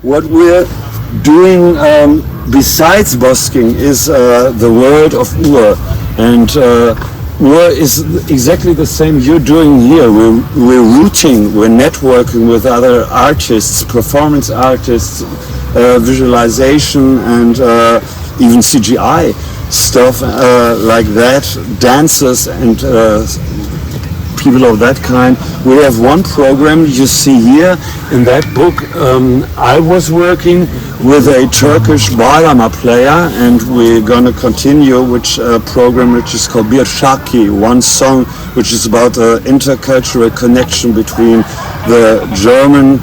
what we're doing besides busking is the world of Ur, and Ur is exactly the same you're doing here. We're rooting, we're networking with other artists, performance artists, visualization, and even CGI stuff like that, dancers and people of that kind. We have one program you see here in that book. I was working with a Turkish bağlama player, and we're going to continue which program which is called Bir Şarkı, one song which is about the intercultural connection between the German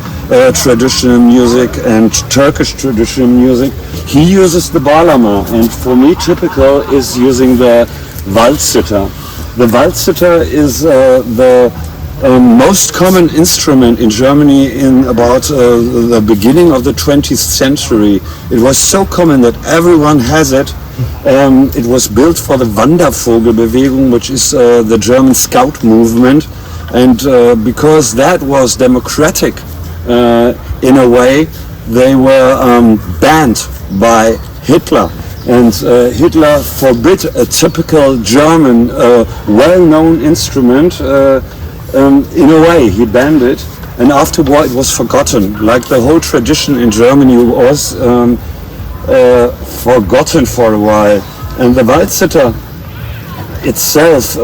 traditional music and Turkish traditional music. He uses the bağlama, and for me typical is using the Waldsitter. The Waldsitter is the most common instrument in Germany in about the beginning of the 20th century. It was so common that everyone has it. It was built for the Wandervogelbewegung, which is the German scout movement, and because that was democratic in a way, they were banned by Hitler. And Hitler forbid a typical German well-known instrument. In a way, he banned it, and afterward it was forgotten. Like the whole tradition in Germany was forgotten for a while. And the Waldsitter itself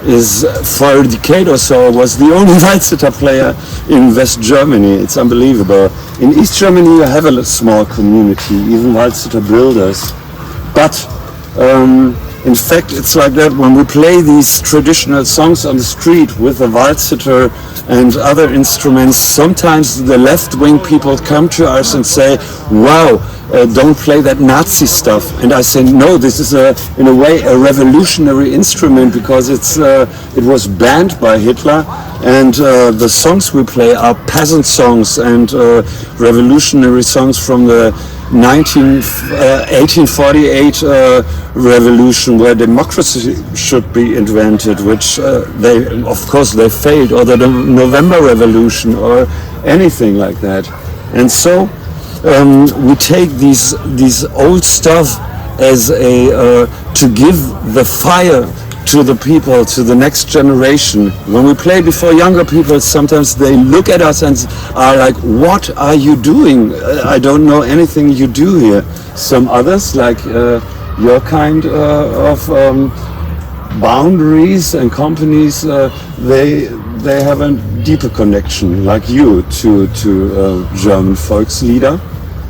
is, for a decade or so, was the only Waldsitter player in West Germany. It's unbelievable. In East Germany you have a small community, even Waldsitter builders. But in fact, it's like that when we play these traditional songs on the street with the Waldsitter and other instruments. Sometimes the left-wing people come to us and say, wow, don't play that Nazi stuff. And I say, no, this is in a way a revolutionary instrument, because it was banned by Hitler, and the songs we play are peasant songs and revolutionary songs from the 1848 revolution, where democracy should be invented, which they failed, or the November Revolution or anything like that. And so we take these old stuff as to give the fire to the people, to the next generation. When we play before younger people, sometimes they look at us and are like, what are you doing? I don't know anything you do here. Some others, like your kind of boundaries and companies, they have a deeper connection, like you, to German Volkslieder.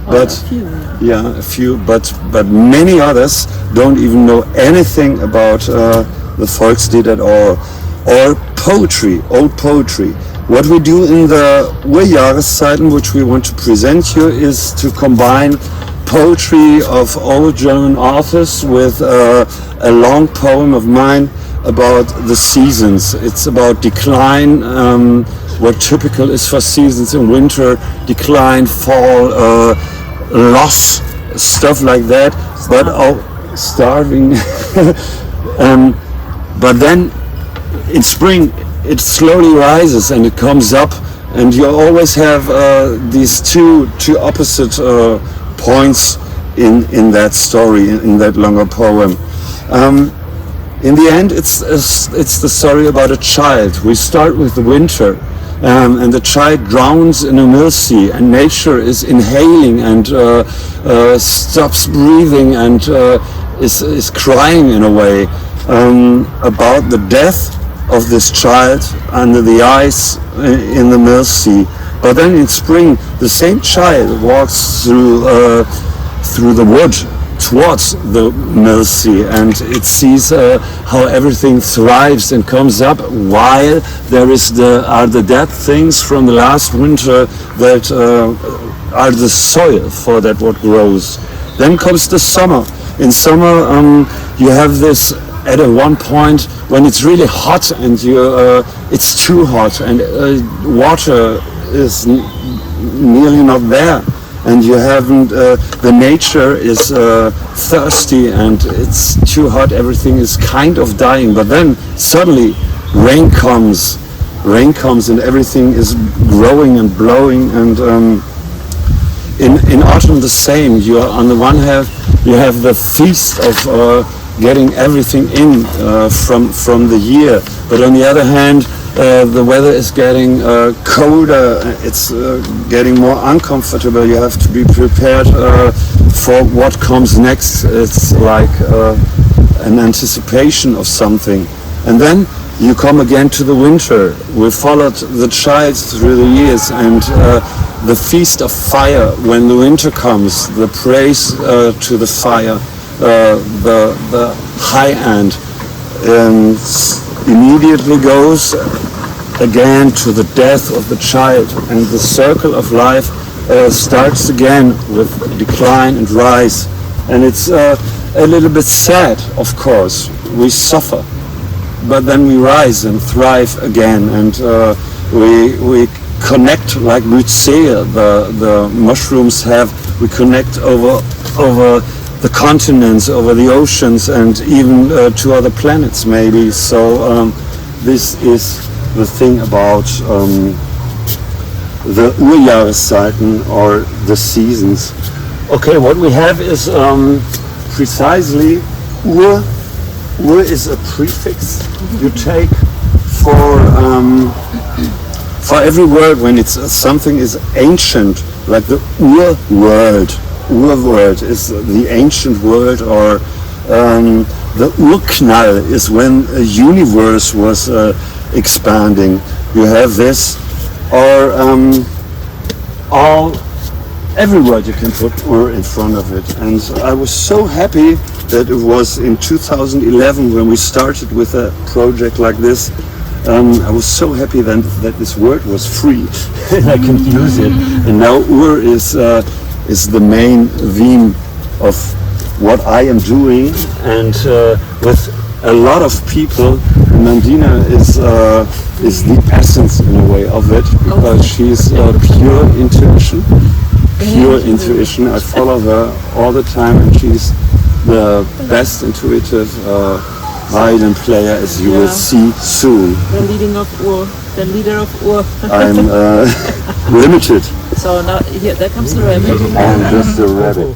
But a few, but many others don't even know anything about the Volkslied at all, or poetry, old poetry. What we do in the Urjahreszeiten, which we want to present you, is to combine poetry of old German authors with a long poem of mine about the seasons. It's about decline, what typical is for seasons in winter, decline, fall, loss, stuff like that, but starving. But then in spring it slowly rises and it comes up, and you always have these two opposite points in that story, in that longer poem. In the end, it's the story about a child. We start with the winter, and the child drowns in a mill sea, and nature is inhaling and stops breathing and is crying in a way about the death of this child under the ice in the mill sea. But then in spring, the same child walks through the wood towards the mill sea, and it sees how everything thrives and comes up, while there are the dead things from the last winter that are the soil for that what grows. Then comes the summer. In summer you have this at one point when it's really hot and it's too hot, and water is nearly not there, and you haven't the nature is thirsty and it's too hot, everything is kind of dying. But then suddenly rain comes and everything is growing and blowing, and in autumn the same. You are, on the one hand, you have the feast of getting everything in from the year, but on the other hand, the weather is getting colder. It's getting more uncomfortable. You have to be prepared for what comes next. It's like an anticipation of something, and then you come again to the winter. We followed the child through the years, and the feast of fire when the winter comes, the praise to the fire, the high end immediately goes again to the death of the child, and the circle of life starts again with decline and rise. And it's a little bit sad, of course. We suffer, but then we rise and thrive again, and we connect like Mycea, the mushrooms have. We connect over the continents, over the oceans, and even to other planets maybe. So this is the thing about the Urjahreszeiten, or the seasons. Okay, what we have is precisely Ur. Ur is a prefix you take for every word when it's something is ancient, like the Ur word. Ur word is the ancient word, or the Urknall is when a universe was expanding. You have this, or every word you can put Ur in front of it. And I was so happy that it was in 2011 when we started with a project like this. I was so happy then that this word was free and I can use it. And now Ur is the main theme of what I am doing, and with a lot of people, Mandina is the essence in a way of it, because she's pure intuition. Pure intuition. I follow her all the time, and she's the best intuitive violin player, as you will see soon. The leader of Ur. I'm limited. So now here, there comes the rabbit. I'm just a rabbit.